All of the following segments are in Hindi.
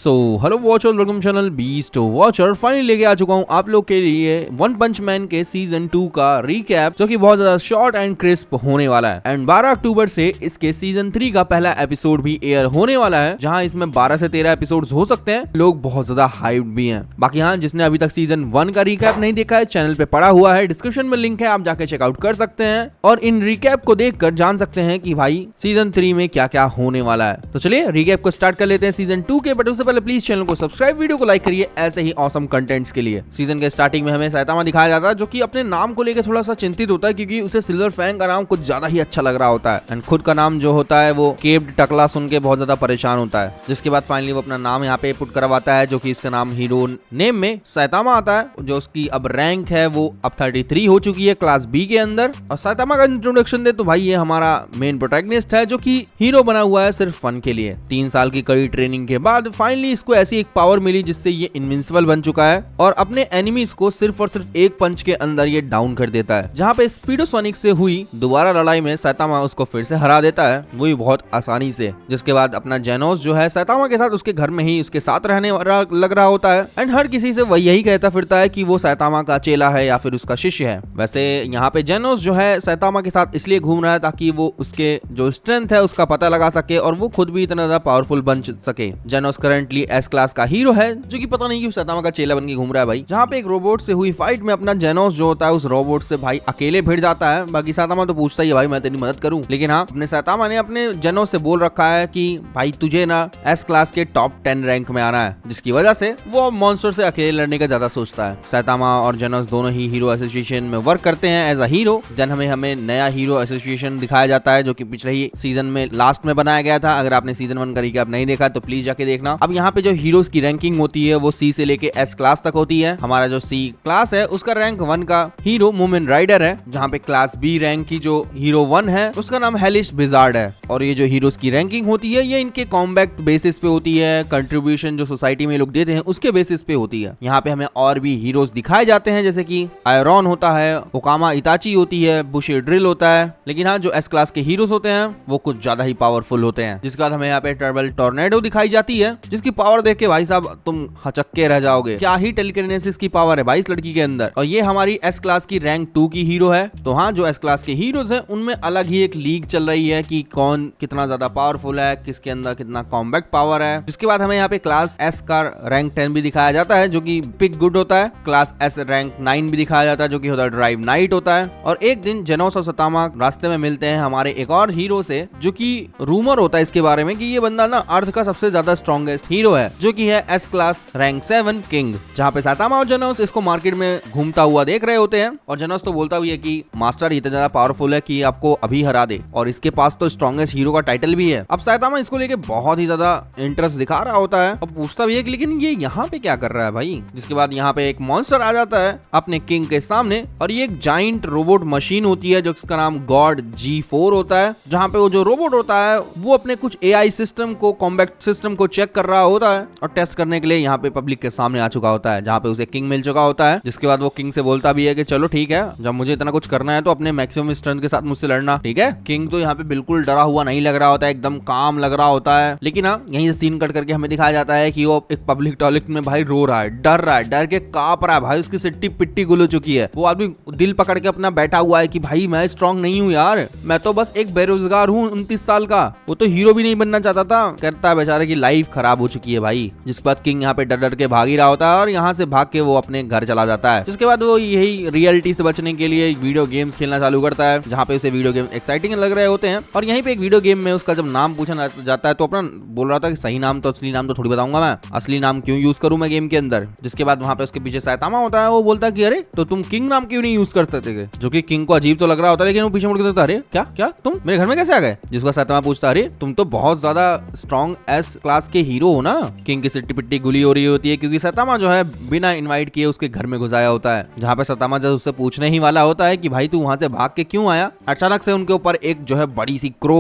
So hello watcher, welcome channel beast watcher. Finally लेके आ चुका हूँ आप लोग के लिए वन पंच मैन के सीजन 2 का रिकैप, जो कि बहुत ज्यादा शॉर्ट एंड क्रिस्प होने वाला है। एंड 12 अक्टूबर से इसके सीजन 3 का पहला एपिसोड भी एयर होने वाला है, जहां इसमें 12 से 13 एपिसोड्स हो सकते हैं। लोग बहुत ज्यादा हाइप्ड भी हैं। बाकी हाँ, जिसने अभी तक सीजन 1 का रिकैप नहीं देखा है, चैनल पे पड़ा हुआ है, डिस्क्रिप्शन में लिंक है, आप जाके चेकआउट कर सकते हैं और इन रिकैप को देखकर जान सकते हैं कि भाई सीजन 3 में क्या क्या होने वाला है। तो चलिए रिकैप को स्टार्ट कर लेते हैं सीजन 2 के। बट उससे पहले प्लीज चैनल को सब्सक्राइब, वीडियो को लाइक करिए ऐसे ही ऑसम कंटेंट्स के लिए। सीजन के स्टार्टिंग में हमें सैतामा दिखाया जाता है, जो कि अपने नाम को लेकर थोड़ा सा चिंतित होता है, क्योंकि उसे सिल्वर फैंग का नाम कुछ ज्यादा ही अच्छा लग रहा होता है। एंड खुद का नाम जो होता है वो केव्ड टकला सुन के बहुत ज्यादा परेशान होता है। जिसके बाद फाइनली वो अपना नाम यहाँ पे पुट करवाता है, जो कि इसका नाम हीरो नेम में सैतामा आता है। जो उसकी अब रैंक है वो अब 33 हो चुकी है क्लास बी के अंदर। और सैतामा का इंट्रोडक्शन दे तो भाई ये हमारा मेन प्रोटैगनिस्ट है, जो कि हीरो बना हुआ है सिर्फ फन के लिए। 3 साल की कड़ी ट्रेनिंग के बाद फाइनली इसको ऐसी एक पावर मिली जिससे ये इनविंसिबल बन चुका है और अपने एनिमीज को सिर्फ और सिर्फ एक पंच के अंदर ये डाउन कर देता है। जहाँ पे स्पीडोसोनिक से हुई दोबारा लड़ाई में सैतामा उसको फिर से हरा देता है, वो भी बहुत आसानी से। जिसके बाद अपना जेनोस जो है सैतामा के साथ उसके घर में ही उसके साथ रहने लग रहा होता है। एंड हर किसी से वही यही कहता फिरता है कि वो सैतामा का चेला है या फिर उसका शिष्य है। वैसे यहाँ पे जेनोस जो है सैतामा के साथ इसलिए घूम रहा है ताकि वो उसके जो स्ट्रेंथ है उसका पता लगा सके और वो खुद भी इतना ज्यादा पावरफुल बन सके। जेनोस करंटली एस क्लास का हीरो है, जो कि पता नहीं क्यों सैतामा का चेला बन के घूम रहा है भाई। जहाँ पे एक रोबोट से हुई फाइट में अपना जेनोस जो होता है उस रोबोट से भाई अकेले भिड़ जाता है। बाकी सैतामा तो पूछता ही है भाई मैं तेरी मदद करूं, लेकिन हाँ अपने सैतामा ने अपने जेनोस से बोल रखा है कि भाई तुझे ना एस क्लास के टॉप 10 रैंक में आना है, जिसकी वजह से वो मॉन्स्टर से अकेले लड़ने का ज्यादा सोचता है। सैतामा और जेनोस दोनों ही हीरो एसोसिएशन में वर्क करते हैं एज अ हीरो। देन हमें नया हीरो एसोसिएशन दिखाया जाता है, जो कि पिछले ही सीजन में लास्ट में बनाया गया था। अगर आपने सीजन 1 का रिकैप नहीं देखा तो प्लीज जाके देखना। अब यहाँ पे जो हीरोज की रैंकिंग होती है वो सी से लेके एस क्लास तक होती है। हमारा जो सी क्लास है उसका रैंक 1 का हीरो मूमेन राइडर है, जहाँ पे क्लास बी रैंक की जो हीरो 1 है उसका नाम हेलिश बिजार्ड है। और ये जो हीरोज की रैंकिंग होती है ये इनके कॉम्बैक्ट बेसिस पे होती है, कंट्रीब्यूशन जो सोसाइटी में लोग देते हैं उसके बेसिस पे होती है। यहाँ पे हमें और भी हीरोज दिखाए जाते हैं, जैसे कि आयरॉन होता है, ओकामा इताची होती है, बुशी ड्रिल होता है। लेकिन हाँ जो एस क्लास के हीरोज होते हैं वो कुछ ज्यादा ही पावरफुल होते हैं। जिसके बाद हमें यहाँ पे टर्बल टॉर्नेडो दिखाई जाती है, जिसकी पावर देख के भाई साहब तुम हचक्के रह जाओगे। क्या ही टेलीकिनेसिस की पावर है भाई इस लड़की के अंदर। और ये हमारी एस क्लास की रैंक 2 की हीरो है। तो हाँ जो एस क्लास के हीरोज हैं उनमें अलग ही एक लीग चल रही है कि कौन कितना ज्यादा पावरफुल है, किसके अंदर कितना कॉम्बैक्ट पावर है। जिसके बाद हमें यहाँ पे क्लास एस का रैंक 10 भी दिखाया जाता है, जो कि पिक गुड होता है। क्लास एस रैंक 9 भी दिखाया जाता है, जो कि होता है ड्राइव नाइट होता है। और एक दिन जेनोस और सैतामा रास्ते में मिलते हैं हमारे एक और हीरो से, जो कि रूमर होता है इसके बारे में कि ये बंदा ना अर्थ का सबसे ज्यादा स्ट्रॉन्गेस्ट हीरो है, जो कि है एस क्लास रैंक 7 किंग। जहाँ पे सैतामा और जेनोस इसको मार्केट में घूमता हुआ देख रहे होते हैं और जेनोस तो बोलता भी है कि मास्टर इतना ज्यादा पावरफुल है कि आपको अभी हरा दे और इसके पास तो स्ट्रॉन्गेस्ट हीरो का टाइटल भी है। अब सैतामा इसको लेके बहुत ही ज्यादा इंटरेस्ट दिखा रहा होता है और पूछता भी है कि लेकिन ये यहाँ पे क्या कर रहा है भाई। जिसके बाद यहाँ पे एक मॉन्स्टर आ जाता है अपने किंग के सामने और ये एक जाइंट रोबोट मशीन होती है, जिसका नाम गॉड G4 होता है। जहाँ पे वो जो रोबोट होता है वो अपने कुछ AI सिस्टम को, कॉम्बैक्ट सिस्टम को चेक कर रहा होता है और टेस्ट करने के लिए यहाँ पे पब्लिक के सामने आ चुका होता है, जहाँ पे उसे किंग मिल चुका होता है। जिसके बाद वो किंग से बोलता भी है कि चलो ठीक है, जब मुझे इतना कुछ करना है तो अपने मैक्सिमम स्ट्रेंथ के साथ मुझसे लड़ना, ठीक है। किंग तो यहाँ पे बिल्कुल डरा हुआ नहीं लग रहा होता है, एकदम काम लग रहा होता है। लेकिन हाँ यहीं से सीन कट करके हमें दिखाया जाता है कि वो एक पब्लिक टॉयलेट में भाई रो रहा है, डर के कांप रहा है भाई, उसकी सिट्टी पिट्टी गुल हो चुकी है। वो आदमी दिल पकड़ के अपना बैठा हुआ है कि भाई मैं स्ट्रॉन्ग नहीं हूँ यार, मैं तो बस एक बेरोजगार हूँ 29 साल का। वो तो हीरो भी नहीं बनना चाहता था, कहता है बेचारे की लाइफ खराब हो चुकी है भाई। जिसके बाद किंग यहाँ पे डर के भाग ही रहा होता है और यहाँ से भाग के वो अपने घर चला जाता है। जिसके बाद वो यही रियलिटी से बचने के लिए वीडियो गेम्स खेलना चालू करता है, जहाँ पे उसे वीडियो गेम एक्साइटिंग लग रहे होते हैं। और यहीं पे एक वीडियो गेम में उसका जब नाम पूछा जाता है तो अपना बोल रहा था कि सही नाम तो असली नाम तो थोड़ी बताऊंगा मैं, असली नाम क्यों यूज करूं मैं गेम के अंदर। जिसके बाद वहाँ पे उसके पीछे सैतामा होता है, वो बोलता है कि अरे तो तुम किंग नाम क्यों नहीं यूज करते थे, जो कि किंग को अजीब तो लग रहा होता है। लेकिन वो पीछे मुड़ के देखता, अरे क्या तुम मेरे घर में कैसे आ गए। जिसका सैतामा पूछता अरे तुम तो बहुत ज्यादा स्ट्रॉन्ग एस क्लास के हीरो हो ना। किंग की सिट्टी पिट्टी गुली हो रही होती है क्योंकि सैतामा जो है बिना इनवाइट किए उसके घर में घुस आया होता है। जहाँ पे सैतामा जब उससे पूछने ही वाला होता है कि भाई तू वहां से भाग के क्यों आया, अचानक से उनके ऊपर एक जो है बड़ी सी क्रो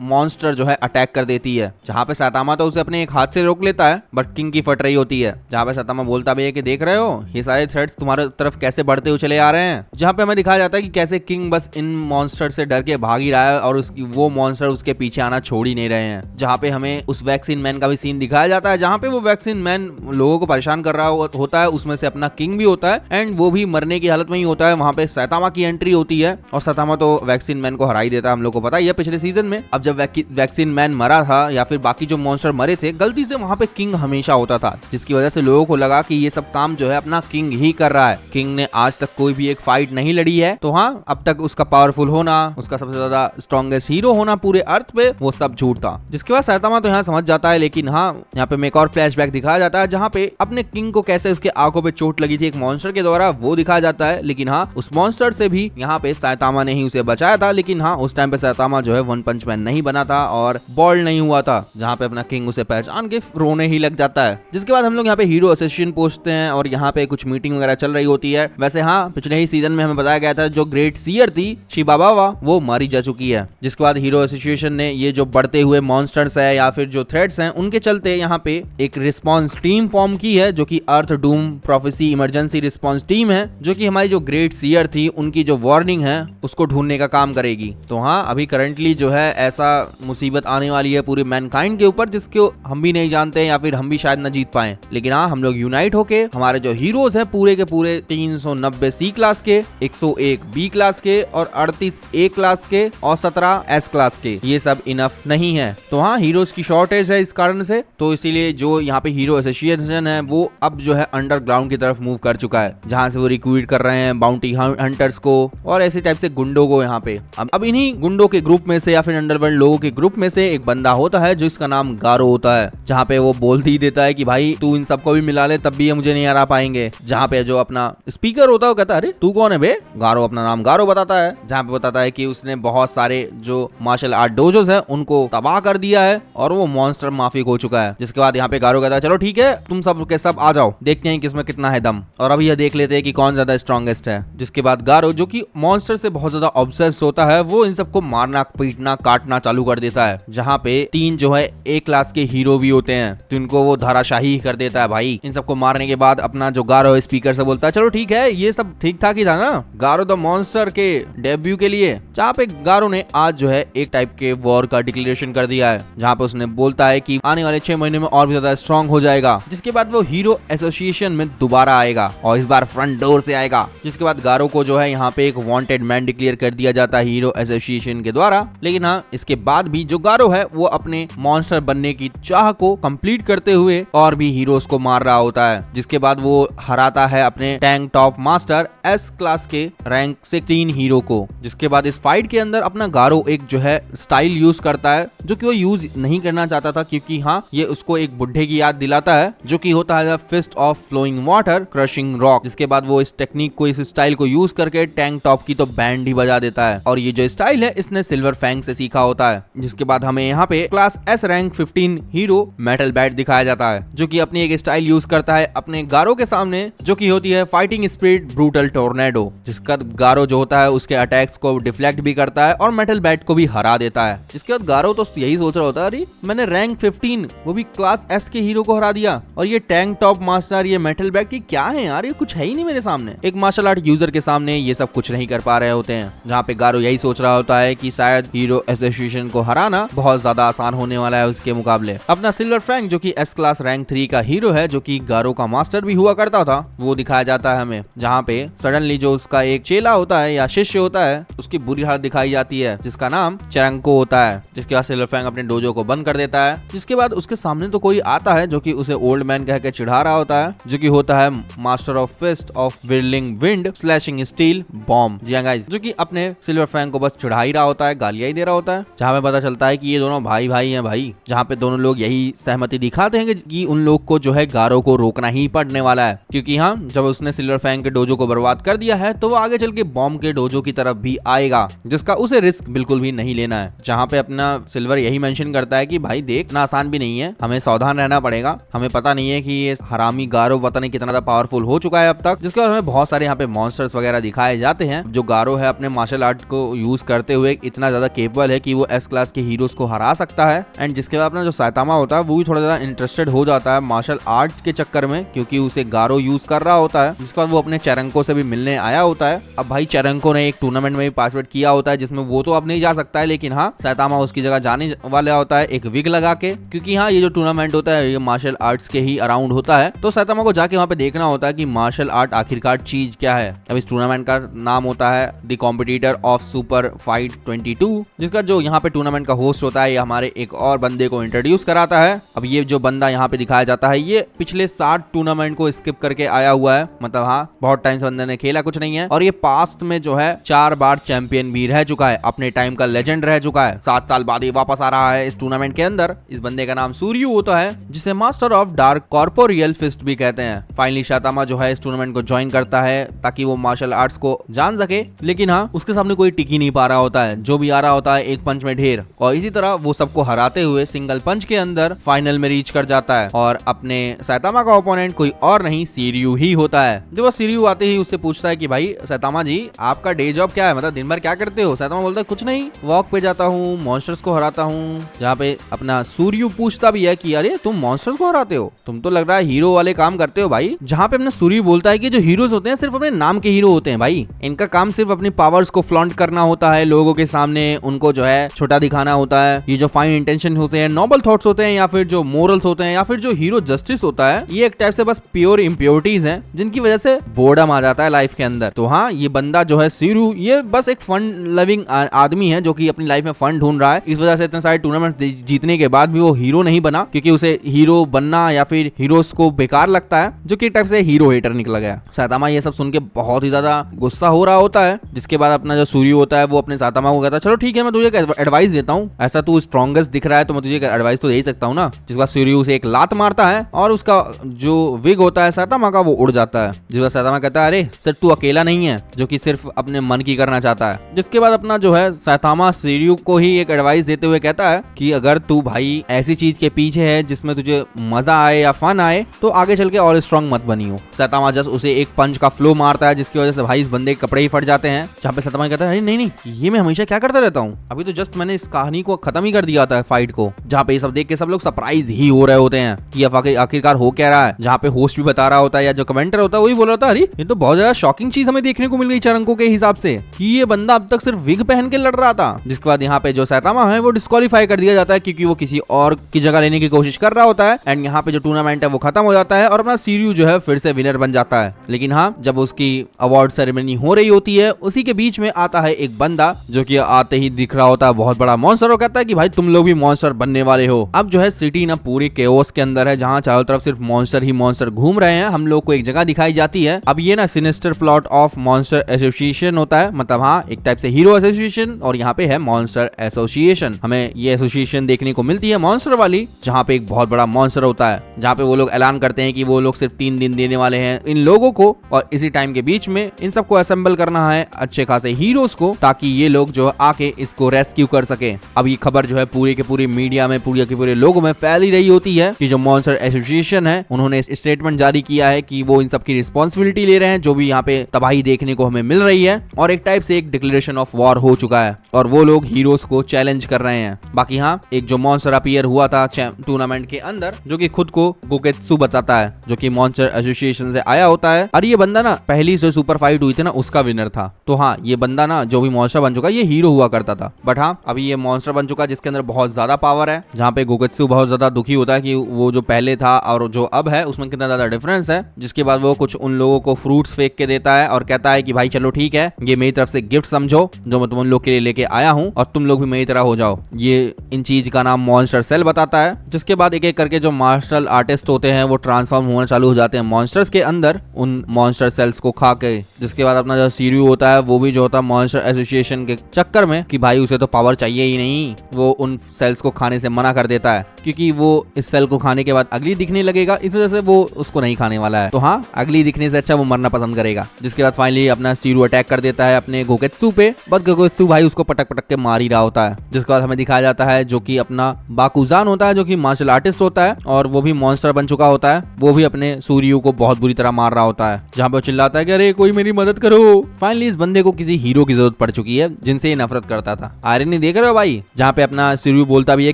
मॉन्स्टर जो है अटैक कर देती है। जहाँ पे सैतामा तो उसे अपने एक हाथ से रोक लेता है, बट किंग की फट रही होती है। जहाँ पे सैतामा बोलता भी है कि देख रहे हो ये सारे थ्रेट्स तुम्हारे तरफ कैसे बढ़ते हुए चले आ रहे हैं। जहाँ पे हमें दिखाया जाता है कि कैसे किंग बस इन मॉन्स्टर से डर के भाग ही रहा है और वो मॉन्स्टर उसके पीछे आना छोड़ ही नहीं रहे हैं। जहाँ पे हमें उस वैक्सीन मैन का भी सीन दिखाया दिखाया जाता है, जहाँ पे वो वैक्सीन मैन लोगों को परेशान कर रहा होता है, उसमें से अपना किंग भी होता है एंड वो भी मरने की हालत में ही होता है। वहाँ पे सैतामा की एंट्री होती है और सैतामा तो वैक्सीन मैन को हरा ही देता है, हम लोग को पता ही है पिछले सीजन में। अब जब वैक्सीन मैन मरा था या फिर बाकी जो मॉन्स्टर मरे थे, गलती से वहाँ पे किंग हमेशा होता था, जिसकी वजह से लोगों को लगा कि ये सब काम जो है अपना किंग ही कर रहा है। किंग ने आज तक कोई भी एक फाइट नहीं लड़ी है, तो हाँ अब तक उसका पावरफुल होना, उसका सबसे ज्यादा स्ट्रॉन्गेस्ट हीरो होना पूरे अर्थ पे, वो सब झूठ था। जिसके बाद सैतामा तो यहाँ समझ जाता है, लेकिन हाँ यहाँ पे एक और फ्लैशबैक दिखाया जाता है जहाँ पे अपने किंग को कैसे उसके आंखों पे चोट लगी थी एक मॉन्स्टर के द्वारा, वो दिखाया जाता है। लेकिन हाँ उस मॉन्स्टर से भी यहाँ पे सैतामा ने ही उसे बचाया था, लेकिन हाँ उस टाइम पे सैतामा जो है वन पंच मैन नहीं बना था और बॉल्ड नहीं हुआ था, जहाँ पे अपना किंग उसे पहचान के रोने ही लग जाता है। जिसके बाद हम लोग यहाँ पे हीरो एसोसिएशन पहुंचते हैं और यहाँ पे कुछ मीटिंग वगैरह चल रही होती है। वैसे हाँ पिछले ही सीजन में हमें बताया गया था जो ग्रेट सीयर थी शिबाबावा, वो मारी जा चुकी है। जिसके बाद हीरो एसोसिएशन ने ये जो बढ़ते हुए मॉन्स्टर्स है या फिर जो थ्रेट्स हैं उनके चलते यहाँ पे एक रिस्पॉन्स टीम फॉर्म की है, जो कि earth doom prophecy emergency response team है, जो कि हमारी जो ग्रेट सीयर थी उनकी जो वार्निंग है उसको ढूंढने का काम करेगी। तो हाँ अभी करंटली जो है ऐसा मुसीबत आने वाली है पूरी मैनकाइंड के ऊपर जिसको हम भी नहीं जानते या फिर हम भी शायद न जीत पाए। लेकिन हाँ हम लोग यूनाइट होके हमारे जो हीरोज हैं पूरे के पूरे 390 सी क्लास के, 101 बी क्लास के और 38 ए क्लास के और 17 एस क्लास के, ये सब इनफ नहीं है। तो हाँ हीरोज की शॉर्टेज है इस कारण से, तो इसीलिए जो यहाँ पे हीरो एसोसिएशन है वो अब जो है अंडरग्राउंड की तरफ मूव कर चुका है, जहाँ से वो रिक्रूट कर रहे हैं बाउंटी हंटर्स को और ऐसे टाइप से गुंडों को यहाँ पे। अब इन्हीं गुंडों के ग्रुप में से या फिर अंडरवर्ल्ड लोगों के ग्रुप में से एक बंदा होता है जिसका नाम गारो होता है, जहाँ पे वो बोल ही देता है कि भाई तू इन सबको भी मिला ले तब भी ये मुझे नहीं हरा पाएंगे। जहाँ पे जो अपना स्पीकर होता है वो कहता है अरे तू कौन है बे? गारो अपना नाम गारो बताता है, जहाँ पे बताता है कि उसने बहुत सारे जो मार्शल आर्ट डोजोस हैं उनको तबाह कर दिया है और वो मॉन्स्टर माफिक हो चुका है। जिसके बाद यहाँ पे गारो कहता है चलो ठीक है तुम सब के सब आ जाओ, देखते हैं किसमें कितना है दम, और अभी यह देख लेते हैं कि कौन ज्यादा स्ट्रॉन्गेस्ट है। जिसके बाद गारो जो कि मॉन्स्टर से बहुत ज्यादा ऑब्सेस्ड होता है, वो इन सबको मारना पीटना काटना चालू कर देता है। जहाँ पे 3 जो है ए क्लास के हीरो भी होते हैं तो इनको वो धाराशाही कर देता है। भाई इन सबको मारने के बाद अपना जो गारो स्पीकर से बोलता है चलो ठीक है ये सब ठीक ठाक ही था ना गारो द मॉन्स्टर के डेब्यू के लिए। जहाँ पे गारो ने आज जो है एक टाइप के वॉर का डिक्लेरेशन कर दिया है, जहाँ पे उसने बोलता है कि आने वाले 6 महीने में और भी ज्यादा स्ट्रॉन्ग हो जाएगा। जिसके बाद वो हीरो एसोसिएशन में दोबारा आएगा और इस बार फ्रंट डोर से आएगा। जिसके बाद गारो को जो है यहाँ पे एक वांटेड मैन डिक्लेयर कर दिया जाता है हीरो एसोसिएशन के द्वारा। लेकिन हाँ इसके बाद भी जो गारो है वो अपने मॉन्स्टर बनने की चाह को कंप्लीट करते हुए और भी हीरोज को मार रहा होता है। जिसके बाद वो हराता है अपने tank top master S class के रैंक से 3 हीरो को। जिसके बाद इस फाइट के अंदर अपना गारो एक जो है स्टाइल यूज करता है जो कि वो यूज नहीं करना चाहता था, क्योंकि हाँ ये उसको एक बुढ़े की याद दिलाता है जो कि होता है fist of flowing water crushing rock. जिसके बाद वो इस टेक्निक को इस स्टाइल को यूज करके टैंक टॉप की तो बैंड ही बजा देता है, और ये जो स्टाइल है इसने सिल्वर फैंग से सीखा होता है। जिसके बाद हमें यहाँ पे class S rank 15 hero metal bat दिखाया जाता है जो कि अपनी एक स्टाइल यूज करता है अपने गारो के सामने, जो कि होती है फाइटिंग स्पिरिट ब्रूटल टोर्नेडो। जिसका गारो जो होता है उसके अटैक्स को डिफ्लेक्ट भी करता है और मेटल बैट को भी हरा देता है। जिसके बाद गारो तो यही सोच रहा होता है अरे मैंने रैंक 15 वो भी क्लास एस के हीरो को हरा दिया, और ये टैंक टॉप मास्टर ये मेटल बैट की क्या है यार, ये कुछ है ही नहीं मेरे सामने। एक मार्शल आर्ट यूजर के सामने ये सब कुछ नहीं कर पा रहे होते हैं। जहाँ पे गारो यही सोच रहा होता है कि शायद हीरो एसोसिएशन को हराना बहुत ज्यादा आसान होने वाला है उसके मुकाबले। अपना सिल्वर फैंग जो कि एस क्लास रैंक 3 का हीरो है, जो कि गारो का मास्टर भी हुआ करता था, वो दिखाया जाता है हमें। जहाँ पे सडनली जो उसका एक चेला होता है या शिष्य होता है उसकी बुरी हालत दिखाई जाती है, जिसका नाम चरंको होता है। जिसके बाद सिल्वर फैंग अपने डोजो को बंद कर देता है। जिसके बाद उसके सामने तो कोई आता है जो कि उसे ओल्ड मैन कह के चिढ़ा रहा होता है, जो कि होता है master of fist of whirling wind slashing steel bomb. जी गाइस, जो कि अपने सिल्वर फैंग को बस चिढ़ा ही रहा होता है, गालियां ही दे रहा होता है। जहाँ पे पता चलता है कि ये दोनों भाई भाई हैं भाई, जहाँ पे दोनों लोग यही सहमति दिखाते हैं कि उन लोग को जो है गारो को रोकना ही पड़ने वाला है, क्योंकि हाँ जब उसने सिल्वर फैंग के डोजो को बर्बाद कर दिया है तो वो आगे चल के बॉम्ब के डोजो की तरफ भी आएगा, जिसका उसे रिस्क बिल्कुल भी नहीं लेना है। जहाँ पे अपना सिल्वर यही मेंशन करता है कि भाई देख ना आसान भी नहीं है, हमें सावधान रहना पड़ेगा, हमें पता नहीं है कि ये हरामी गारो पता नहीं कितना ज्यादा पावरफुल हो चुका है अब तक। जिसके बाद हमें बहुत सारे यहाँ पे मॉन्स्टर्स वगैरह दिखाए जाते हैं। जो गारो है अपने मार्शल आर्ट को यूज करते हुए इतना ज्यादा केपेबल है कि वो एस क्लास के हीरोज को हरा सकता है। एंड जिसके बाद अपना जो सैतामा होता है वो भी थोड़ा ज्यादा इंटरेस्टेड हो जाता है मार्शल आर्ट के चक्कर में, क्योंकि उसे गारो यूज कर रहा होता है। जिसके बाद वो अपने चरंको से भी मिलने आया होता है। अब भाई चरंको ने एक टूर्नामेंट में भी पार्टिसिपेट किया होता है जिसमें वो तो अब नहीं जा सकता है, लेकिन हाँ सैतामा उसकी जगह जाने वाला होता है एक विग लगा के, क्योंकि हाँ ये जो टूर्नामेंट होता है ये मार्शल आर्ट्स के ही अराउंड होता है, तो सैतामा को जाके वहाँ पे देखना होता है कि मार्शल आर्ट आखिरकार चीज क्या है। अब इस टूर्नामेंट का नाम होता है the competitor of super fight 22, जिसका जो यहाँ पे टूर्नामेंट का होस्ट होता है ये हमारे एक और बंदे को इंट्रोड्यूस कराता है। अब ये जो बंदा यहाँ पे दिखाया जाता है ये पिछले 60 टूर्नामेंट को स्किप करके आया हुआ है, मतलब हाँ बहुत टाइम से बंदे ने खेला कुछ नहीं है, और ये पास्ट में जो है 4 बार चैंपियन भी रह चुका है, अपने टाइम का लेजेंड रह चुका है। 7 साल बाद ये वापस आ रहा है इस टूर्नामेंट के अंदर। इस बंदे का नाम सूर्यू होता है, जिसे master of dark corporeal fist भी कहते हैं। फाइनली सैतामा जो है इस टूर्नामेंट को ज्वाइन करता है ताकि वो मार्शल आर्ट्स को जान सके, लेकिन हाँ उसके सामने कोई टिक ही नहीं पा रहा होता है, जो भी आ रहा होता है एक पंच में ढेर, और इसी तरह वो सबको हराते हुए सिंगल पंच के अंदर फाइनल में रीच कर जाता है। और अपने सैतामा का ओपोनेंट कोई और नहीं सीरियू ही होता है। जब वो सीरियू आते ही उससे पूछता है कि भाई सैतामा जी आपका डे जॉब क्या है, मतलब दिन भर क्या करते हो। सैतामा बोलता है कुछ नहीं, वॉक पे जाता हूँ, मॉन्स्टर्स को हराता हूँ। जहाँ पे अपना सूर्यू पूछता भी है कि अरे तुम मॉन्स्टर्स को हराते हो, तुम तो लग रहा है हीरो वाले काम करते हो भाई। जहाँ पे अपना सूर्यू बोलता है कि जो हीरोज होते हैं सिर्फ अपने नाम के हीरो होते हैं भाई, इनका काम सिर्फ अपनी पावर्स को फ्लॉन्ट करना होता है लोगों के सामने, उनको जो है छोटा दिखाना होता है। ये जो फाइन इंटेंशन होते हैं, नोबल थॉट्स होते हैं, या फिर जो मोरल्स होते हैं, या फिर जो हीरो जस्टिस होता है, ये एक टाइप से बस प्योर इम्प्योरिटीज हैं जिनकी वजह से बोर्डम आ जाता है लाइफ के अंदर। तो हाँ ये बंदा जो है सीरू ये बस एक फन लविंग आदमी है जो कि अपनी लाइफ में फन ढूंढ रहा है। इस वजह से इतने सारे टूर्नामेंट जीतने के बाद भी वो हीरो नहीं बना, क्योंकि उसे हीरो बनना या फिर हीरोज को बेकार लगता है, जो कि टाइप से हीरो हेटर निकला गया। सैतामा ये सब सुन के बहुत ही ज्यादा गुस्सा हो रहा होता है, जिसके बाद अपना जो सूर्य होता है वो अपने सैतामा को कहता है चलो ठीक है मैं तुझे एडवाइस देता हूँ, ऐसा तू स्ट्रॉन्गेस्ट दिख रहा है तो मैं तुझे एडवाइस तो दे ही सकता हूँ ना। जिसके बाद सूर्य उसे एक लात मारता है और उसका जो विग होता है सैतामा का वो उड़ जाता है। जिसके बाद सैतामा कहता है अरे सर तू अकेला नहीं है जो कि सिर्फ अपने मन की करना चाहता है। जिसके बाद अपना जो है सैतामा सीरियू को ही एक एडवाइस देते हुए कहता है कि अगर तू भाई ऐसी चीज के पीछे है जिसमें तुझे मजा आए या फन आए तो आगे चल के और स्ट्रॉन्ग मत बनियो। सैतामा जस्ट उसे एक पंच का फ्लो मारता है, जिसकी वजह से भाई इस बंदे के कपड़े ही फट जाते हैं। जहाँ पे सैतामा कहता है अरे नहीं नहीं ये मैं हमेशा क्या करता रहता हूँ, अभी तो जस्ट मैंने इस कहानी को खत्म ही कर दिया था फाइट को। जहाँ पे ये सब देख के सब लोग सरप्राइज ही हो रहे होते हैं कि आखिरकार हो क्या रहा है। जहाँ पे होस्ट भी बता रहा होता है या जो कमेंटर होता है वही बोल रहा था अरे ये तो बहुत ज्यादा शॉकिंग चीज हमें देखने को मिल गई 4 अंकों के हिसाब से कि ये बंदा अब तक सिर्फ विग पहन के लड़ रहा था। जिसके बाद यहाँ पे जो सैतामा है वो डिस्क्वालीफाई कर दिया जाता है क्योंकि वो किसी और की जगह लेने की कोशिश कर रहा होता है। एंड यहाँ पे जो टूर्नामेंट है वो खत्म हो जाता है और अपना सीरियू जो है फिर से विनर बन जाता है। लेकिन हाँ जब उसकी अवार्ड सेरेमनी हो रही होती है उसी के बीच में आता है एक बंदा जो कि आते ही दिख रहा होता है बहुत बड़ा मॉन्स्टर, और कहता है कि भाई तुम लोग भी मॉन्स्टर बनने वाले हो। अब जो है सिटी ना पूरी केओस के अंदर है जहाँ चारों तरफ सिर्फ मॉन्स्टर ही मॉन्स्टर घूम रहे हैं। हम लोग को एक जगह दिखाई जाती है। अब ये ना sinister plot of monster association होता है, मतलब हाँ एक टाइप से हीरो एसोसिएशन, और यहाँ पे है मॉन्स्टर एसोसिएशन। हमें ये एसोसिएशन देखने को मिलती है मॉन्स्टर वाली, जहाँ पे एक बहुत बड़ा मॉन्स्टर होता है, जहाँ पे वो लोग ऐलान करते हैं कि वो लोग सिर्फ 3 दिन देने वाले हैं इन लोगों को, और इसी टाइम के बीच में इन सबको असेंबल करना है अच्छे खासे हीरोज को, ताकि ये लोग जो आके इसको रेस्क्यू कर सके। अब ये खबर जो है पूरी के पूरी मीडिया में पूरे के पूरे लोगों में फैल ही रही होती है कि जो मॉन्स्टर एसोसिएशन है उन्होंने स्टेटमेंट जारी किया है कि वो इन सब की रिस्पॉन्सिबिलिटी ले रहे हैं जो भी यहाँ पे तबाही देखने को हमें मिल रही है, और एक टाइप से एक डिक्लेरेशन ऑफ वॉर हो चुका है और वो लोग हीरोज को चैलेंज कर रहे हैं। बाकी हाँ एक जो मॉन्स्टर अपीयर हुआ था टूर्नामेंट के अंदर जो कि खुद को गोकेत्सु बताता है, जो कि मॉन्स्टर एसोसिएशन से आया होता है, और ये बंदा ना पहली जो सुपर फाइट हुई थी ना उसका विनर था। तो हाँ ये बंदा ना जो भी मॉन्स्टर बन चुका ये हीरो हुआ करता था, बट हाँ अभी ये मॉन्स्टर बन चुका जिसके अंदर बहुत ज्यादा पावर है। जहाँ पे गोकेत्सु बहुत ज्यादा दुखी होता है कि वो जो पहले था और जो अब है उसमें कितना ज्यादा डिफरेंस है। जिसके बाद वो कुछ उन लोगों को फ्रूट्स फेंक के देता है और कहता है कि भाई चलो ठीक है ये मेरी तरफ से गिफ्ट समझो जो मैं तुम लोग के लिए लेके आया हूँ, और तुम लोग भी मेरी तरह हो जाओ। ये इन चीज का नाम मॉन्स्टर सेल बताता है। जिसके बाद एक एक करके जो मार्शल आर्टिस्ट होते हैं वो ट्रांसफॉर्म होना चालू हो जाते हैं मॉन्स्टर्स के अंदर उन मॉन्स्टर सेल्स को खा के। जिसके बाद अपना जो सीरियू होता है वो भी जो होता है मॉन्स्टर एसोसिएशन के चक्कर में कि भाई उसे तो पावर चाहिए ही नहीं, वो उन सेल्स को खाने से मना कर देता है क्योंकि वो इस सेल को खाने के बाद अगली दिखने लगेगा, इस वजह से वो उसको नहीं खाने वाला है। तो हाँ अगली दिखने से अच्छा वो मरना पसंद करेगा। जिसके बाद फाइनली अपना सीरू अटैक कर देता है अपने गोकेत्सु पे, बट गोकेत्सु भाई उसको पटक पटक के मार ही रहा होता है। जिसके बाद हमें दिखाया जाता है जो कि अपना बाकुजान होता है जो कि मार्शल आर्टिस्ट होता है और वो भी मॉन्स्टर बन चुका होता है, वो भी अपने सूर्यू को बहुत बुरी तरह मार रहा होता है। जहाँ पे चिल्लाता है कि अरे कोई मेरी मदद करो। फाइनली इस बंदे को किसी हीरो की जरूरत पड़ चुकी है जिनसे ये नफरत करता था। आयरन देख रहे हो भाई, जहाँ पे अपना सूर्यू बोलता भी है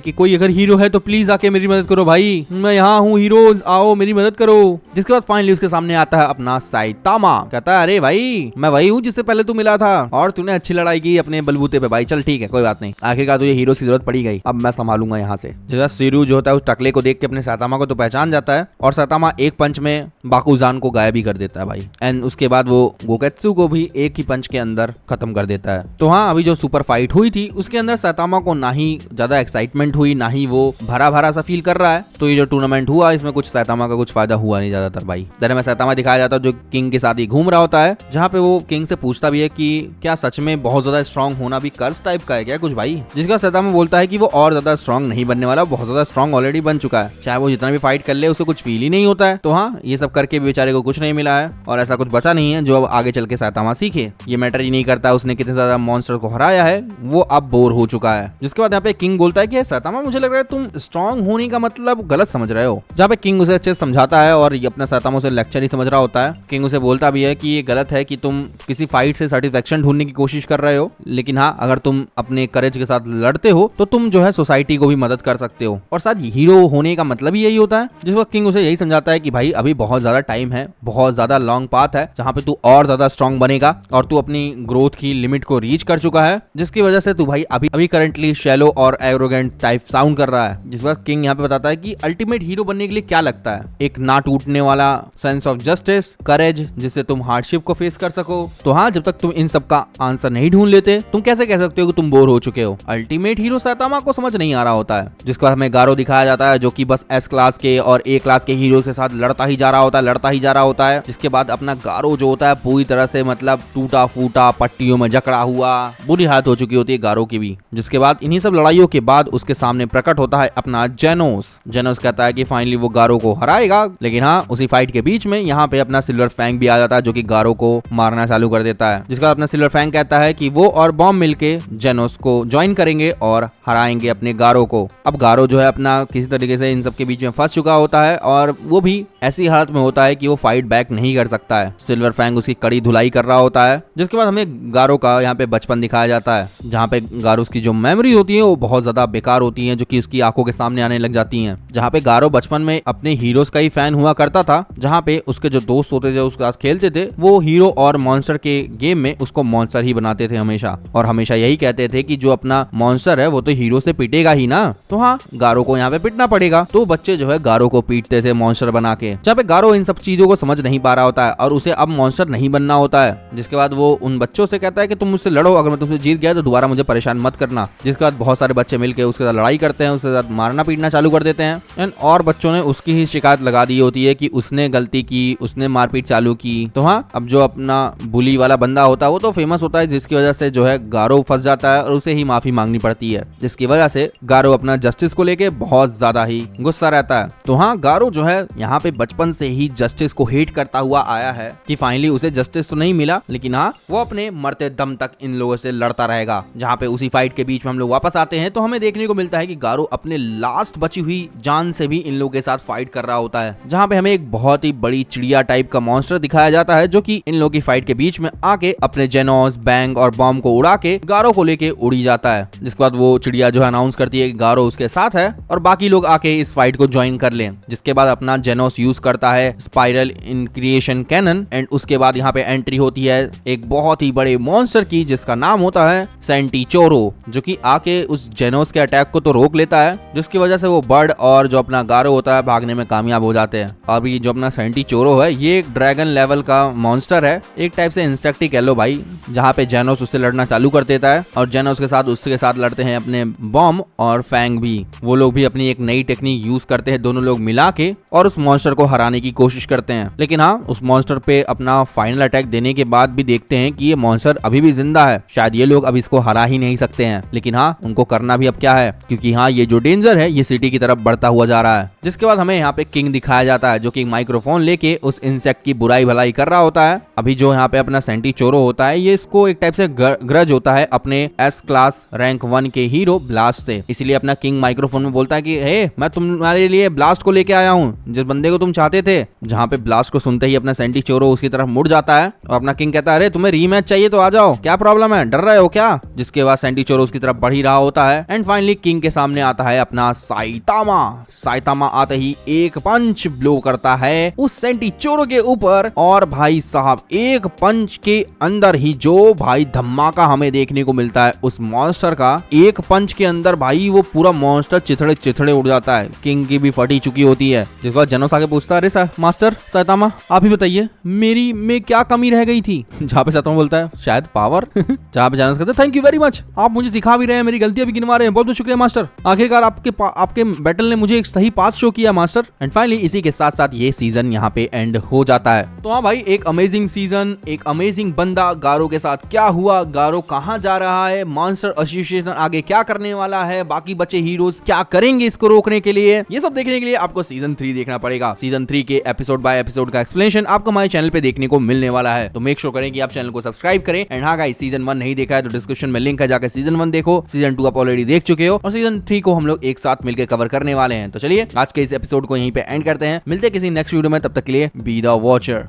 कि कोई अगर हीरो है तो प्लीज आके मेरी मदद करो भाई, मैं यहाँ हूँ, हीरोज आओ मेरी मदद करो। जिसके बाद फाइनली उसके सामने आता है अपना साइतामा, कहता है अरे भाई मैं वही हूँ जिससे पहले तू मिला था और तूने अच्छी लड़ाई की अपने बलबूते पे भाई, चल ठीक है कोई बात नहीं, आखिरकार तुझे हीरो की जरूरत पड़ी गई, अब मैं संभालूंगा यहाँ से। जैसा सीरू जो होता है उस टकले को देख के अपने सैतामा को तो पहचान जाता है और सैतामा एक पंच में बाकुजान को गायब ही कर देता है भाई। एंड उसके बाद वो गोकेत्सु को भी एक ही पंच के अंदर खत्म कर देता है। तो हाँ, अभी जो सुपर फाइट हुई थी उसके अंदर सैतामा को ना ही ज्यादा एक्साइटमेंट हुई, ना ही वो भरा भरा सा फील कर रहा है। तो ये जो टूर्नामेंट हुआ इसमें कुछ सैतामा का कुछ फायदा हुआ नहीं ज्यादातर भाई। दर में सैतामा दिखाया जाता है जो किंग के साथ ही घूम रहा होता है, जहाँ पे वो किंग से पूछता भी है कि क्या सच में बहुत ज्यादा स्ट्रांग होना भी कर्स टाइप का है क्या कुछ भाई। जिसका सैतामा बोलता है कि वो और ज्यादा स्ट्रांग नहीं बनने वाला, बहुत ज्यादा स्ट्रांग ऑलरेडी बन चुका है, चाहे वो जितना भी फाइट कर ले उसे कुछ फील ही नहीं होता है। तो हाँ, ये सब करके बेचारे को कुछ नहीं मिला है और ऐसा कुछ बचा नहीं है जो अब आगे चल के सैतामा सीखे। ये मैटर ही नहीं करता उसने कितने ज्यादा मॉन्स्टर को हराया है, वो अब बोर हो चुका है। जिसके बाद यहाँ पे किंग बोलता है कि सैतामा मुझे लग रहा है तुम स्ट्रांग होने का मतलब गलत समझ रहे हो। जहाँ पे किंग उसे अच्छे से समझाता है और ये अपना सैतामा से लेक्चर ही समझ रहा होता है। किंग उसे बोलता भी है कि ये गलत है कि तुम किसी फाइट से सेटिस्फेक्शन ढूंढने की कोशिश कर रहे हो, लेकिन हाँ, अगर तुम अपने करेज के साथ लड़ते हो तो तुम जो है सोसाइटी को भी मदद कर सकते हो। और साथ हीरो होने का मतलब ही यही होता है। जिस वक्त किंग उसे यही समझाता है कि भाई अभी बहुत ज्यादा टाइम है, बहुत ज्यादा लॉन्ग पाथ है जहाँ पे तू और ज्यादा स्ट्रांग बनेगा और तू अपनी ग्रोथ की लिमिट को रीच कर चुका है, जिसकी वजह से तू भाई अभी करंटली शैलो और एरोगेंट टाइप साउंड कर रहा है। जिस वक्त किंग यहाँ पे बताता है कि अल्टीमेट हीरो बनने के लिए क्या लगता है, एक ना टूटने वाला सेंस ऑफ जस्टिस, करेज जिससे तुम हार्डशिप को फेस कर सको। तो हाँ, जब तक तुम इन सब का आंसर नहीं ढूंढ लेते तुम कैसे कह सकते हो कि तुम बोर हो चुके हो। अल्टीमेट हीरो सैतामा को समझ नहीं आ रहा होता है। जिसके बाद हमें गारो दिखाया जाता है जो कि बस एस क्लास के और ए क्लास के हीरो के साथ लड़ता ही जा रहा होता है। जिसके बाद अपना गारो जो होता है पूरी तरह से मतलब टूटा फूटा, पट्टियों में जकड़ा हुआ, बुरी हालत हो चुकी होती है गारो की भी। जिसके बाद इन्हीं सब लड़ाइयों के बाद उसके सामने प्रकट होता है अपना जेनोस। जेनोस कहता है कि फाइनली वो गारो को हराएगा, लेकिन हाँ, उसी फाइट के बीच में यहाँ पे अपना सिल्वर फैंग भी आ जाता है जो कि गारो को मारना चालू कर देता है। जिसके बाद अपना सिल्वर फैंग कहता है कि वो और बॉम्ब मिलके जेनोस को ज्वाइन करेंगे और हराएंगे अपने गारो को। अब गारो जो है अपना किसी तरीके से इन सब के बीच में फंस चुका होता है और वो भी ऐसी हालत में होता है कि वो फाइट बैक नहीं कर सकता है। सिल्वर फैंग उसकी कड़ी धुलाई कर रहा होता है। जिसके बाद हमें गारो का यहाँ पे बचपन दिखाया जाता है, जहाँ पे गारो की जो मेमोरी होती है वो बहुत ज्यादा बेकार होती है, जो कि उसकी आंखों के सामने आने लग जाती हैं। जहाँ पे गारो बचपन में अपने हीरोज का ही फैन हुआ करता था, जहाँ पे उसके जो दोस्त होते थे उसके साथ खेलते थे, वो हीरो और मॉन्स्टर के गेम में उसको मॉन्स्टर ही बनाते थे हमेशा, और हमेशा यही कहते थे कि जो अपना मॉन्स्टर है वो तो हीरो से पिटेगा ही ना। तो हाँ, गारो को यहाँ पे पिटना पड़ेगा। तो बच्चे जो है गारो को पीटते थे मॉन्स्टर बना के। जहाँ पे गारो इन सब चीजों को समझ नहीं पा रहा होता है और उसे अब मॉन्स्टर नहीं बनना होता है। जिसके बाद वो उन बच्चों से कहता है कि तुम मुझसे लड़ो, अगर मैं तुमसे जीत गया तो दोबारा मुझे परेशान मत करना। जिसके बाद बहुत सारे बच्चे मिलकर उसके साथ लड़ाई करते हैं, उसके साथ मारना पीटना चालू कर देते हैं। एंड और बच्चों ने उसकी ही शिकायत लगा दी होती है कि उसने गलती की, उसने मारपीट चालू की। तो हाँ, अब जो अपना बुली वाला बंदा होता है वो तो फेमस होता है, जिसकी वजह से जो है गारो फंस जाता है और उसे ही माफी मांगनी पड़ती है, जिसकी वजह से गारो अपना जस्टिस को लेके बहुत ज्यादा ही गुस्सा रहता है। तो हाँ, गारो जो है यहाँ पे बचपन से ही जस्टिस को हेट करता हुआ आया है कि फाइनली उसे जस्टिस तो नहीं मिला, लेकिन हाँ, वो अपने मरते दम तक इन लोगों से लड़ता रहेगा। जहाँ पे उसी फाइट के बीच में हम लोग वापस आते हैं तो हमें देखने को मिलता है कि गारो अपने लास्ट बची हुई जान से भी इन लोगों के साथ फाइट कर रहा होता है। जहाँ पे हमें एक बहुत ही बड़ी चिड़िया टाइप का मॉन्स्टर दिखाया जाता है जो कि इन लोगों की फाइट के बीच में आके अपने जेनोस, बैंग और बॉम्ब को उड़ा के गारो को लेके उड़ी जाता है। जिसके बाद वो चिड़िया जो है अनाउंस करती है कि गारो उसके साथ है और बाकी लोग आके इस फाइट को ज्वाइन कर लें। जिसके बाद अपना जेनोस यूज करता है स्पाइरल इनक्रिएशन कैनन एंड उसके बाद यहाँ पे एंट्री होती है एक बहुत ही बड़े मॉन्स्टर की, जिसका नाम होता है सेंटीचोरो, जो कि आके उस जेनोस के अटैक को तो रोक लेता है, जिसकी वजह से वो बर्ड और जो अपना गारो होता है भागने में कामयाब हो जाते हैं। अभी जो अपना सेंटीचोरो है ये एक ड्रैगन लेवल का मॉन्स्टर है, एक टाइप से इंसेक्ट ही कह लो भाई, जहाँ पे जेनोस उससे लड़ना चालू कर देता है और जेनोस के साथ उसके साथ लड़ते हैं अपने बॉम्ब और फैंग भी। वो लोग भी अपनी एक नई टेक्निक यूज करते हैं, दोनों लोग मिला के, और उस मॉन्स्टर को हराने की कोशिश करते हैं। लेकिन हाँ, उस मॉन्स्टर पे अपना फाइनल अटैक देने के बाद भी देखते हैं कि ये मॉन्स्टर अभी भी जिंदा है, शायद ये लोग अब इसको हरा ही नहीं सकते हैं। लेकिन हाँ, उनको करना भी अब क्या है, क्योंकि हाँ, ये जो डेंजर है ये सिटी की तरफ बढ़ता हुआ जा रहा है। जिसके बाद हमें यहाँ पे किंग दिखाया जाता है जो कि माइक्रोफोन लेके उस इंसेक्ट की बुराई भलाई कर रहा होता है। अभी जो यहाँ पे अपना सेंटीचोरो होता है ये इसको एक टाइप से ग्रज होता है अपने एस क्लास रैंक 1 के हीरो ब्लास्ट से, इसीलिए अपना किंग माइक्रोफोन में बोलता है कि हे, मैं तुम्हारे लिए ब्लास्ट को लेके आया हूँ, जिस बंदे को तुम चाहते थे। जहाँ पे ब्लास्ट को सुनते ही अपना सेंटीचोरो उसकी तरफ मुड़ जाता है और अपना किंग कहता है, अरे तुम्हें रीमैच चाहिए तो आ जाओ, क्या प्रॉब्लम है, डर रहे हो क्या। जिसके बाद सेंटीचोरो उसकी तरफ बढ़ ही रहा होता है एंड फाइनली किंग के सामने आता है अपना साइतामा आते ही एक पंच ब्लो करता है उस सेंटीचोरो के ऊपर, और भाई साहब एक पंच के अंदर ही जो भाई धमाका हमें देखने को मिलता है उस मॉन्स्टर का, एक पंच के अंदर भाई वो पूरा मॉन्स्टर चिथड़े चिथड़े चिथड़े उड़ जाता है। किंग की भी फटी चुकी होती है, जिसके बाद जेनोस आके पूछता है, अरे मास्टर सैतामा आप ही बताइए मेरी में क्या कमी रह गई थी। जहाँ पे सैतामा बोलता है शायद पावर। जहाँ पे जेनोस कहता है थैंक यू वेरी मच, आप मुझे सिखा भी रहे हैं, मेरी गलतियां भी गिनवा रहे हैं, बहुत बहुत शुक्रिया मास्टर। आखिरकार आपके बैटल ने मुझे एक सही पाथ शो किया मास्टर। एंड फाइनली इसी के साथ साथ ये सीजन यहाँ पे एंड हो जाता है। तो हाँ भाई, एक अमेजिंग सीजन, एक अमेजिंग बंदा गारो के साथ क्या हुआ, गारो कहाँ जा रहा है, मॉन्स्टर एसोसिएशन आगे क्या करने वाला है, बाकी बचे हीरोज क्या करेंगे इसको रोकने के लिए, ये सब देखने के लिए आपको सीजन 3 देखना पड़ेगा। सीजन 3 के एपिसोड बाय एपिसोड का एक्सप्लेनेशन आपको हमारे चैनल पे देखने को मिलने वाला है, तो मेक श्योर करें कि आप चैनल को सब्सक्राइब करें। एंड हाँ गाइस, सीजन 1 नहीं देखा है तो डिस्क्रिप्शन में लिंक है, जाकर सीजन 1 देखो। सीजन 2 आप ऑलरेडी देख चुके हो और सीजन 3 को हम लोग एक साथ मिलकर कवर करने वाले हैं। तो चलिए आज के इस एपिसोड को यहीं पे एंड करते हैं, मिलते हैं किसी नेक्स्ट वीडियो में, तब तक के लिए बी द वॉचर।